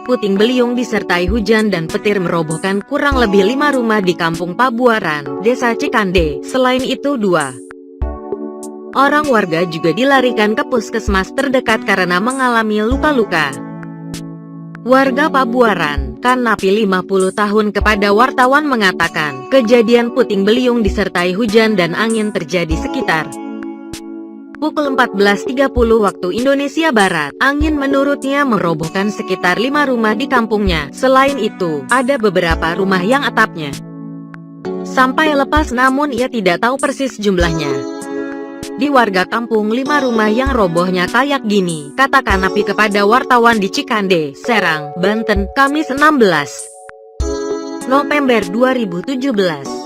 puting beliung disertai hujan dan petir merobohkan kurang lebih 5 rumah di Kampung Pabuaran, Desa Cikande. Selain itu, 2 orang warga juga dilarikan ke puskesmas terdekat karena mengalami luka-luka. Warga Pabuaran, Kanapi 50 tahun kepada wartawan mengatakan, kejadian puting beliung disertai hujan dan angin terjadi sekitar pukul 14.30 waktu Indonesia Barat. Angin menurutnya merobohkan sekitar 5 rumah di kampungnya. Selain itu, ada beberapa rumah yang atapnya sampai lepas, namun ia tidak tahu persis jumlahnya. Di warga kampung 5 rumah yang robohnya kayak gini, kata Kanapi kepada wartawan di Cikande, Serang, Banten, Kamis 16 November 2017.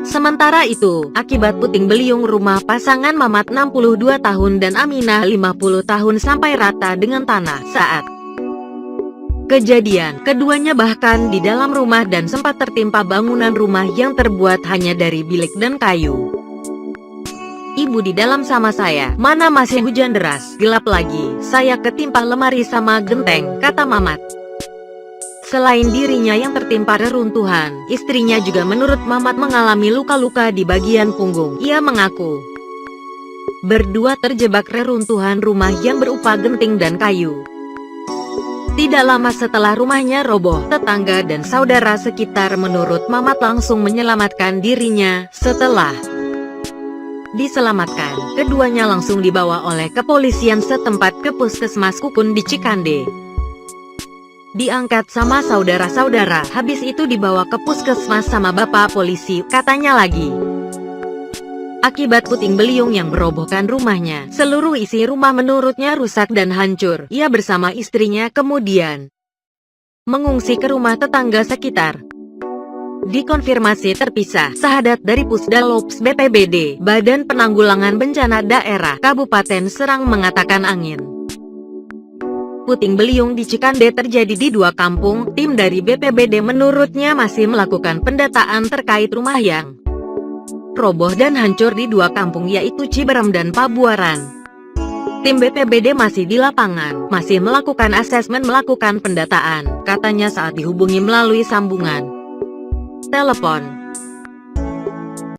Sementara itu, akibat puting beliung rumah pasangan Mamat 62 tahun dan Aminah 50 tahun sampai rata dengan tanah saat kejadian. Keduanya bahkan di dalam rumah dan sempat tertimpa bangunan rumah yang terbuat hanya dari bilik dan kayu. Ibu di dalam sama saya, mana masih hujan deras, gelap lagi, saya ketimpa lemari sama genteng, kata Mamat. Selain dirinya yang tertimpa reruntuhan, istrinya juga menurut Mamat mengalami luka-luka di bagian punggung. Ia mengaku berdua terjebak reruntuhan rumah yang berupa genting dan kayu. Tidak lama setelah rumahnya roboh, tetangga dan saudara sekitar menurut Mamat langsung menyelamatkan dirinya. Setelah diselamatkan, keduanya langsung dibawa oleh kepolisian setempat ke puskesmas Kukun di Cikande. Diangkat sama saudara-saudara, habis itu dibawa ke puskesmas sama bapak polisi, katanya lagi. Akibat puting beliung yang merobohkan rumahnya, seluruh isi rumah menurutnya rusak dan hancur. Ia bersama istrinya kemudian mengungsi ke rumah tetangga sekitar. Dikonfirmasi terpisah, Sahadat dari Pusdalops BPBD, Badan Penanggulangan Bencana Daerah Kabupaten Serang mengatakan angin puting beliung di Cikande terjadi di 2 kampung. Tim dari BPBD menurutnya masih melakukan pendataan terkait rumah yang roboh dan hancur di 2 kampung yaitu Ciberem dan Pabuaran. Tim BPBD masih di lapangan, masih melakukan asesmen, melakukan pendataan, katanya saat dihubungi melalui sambungan telepon.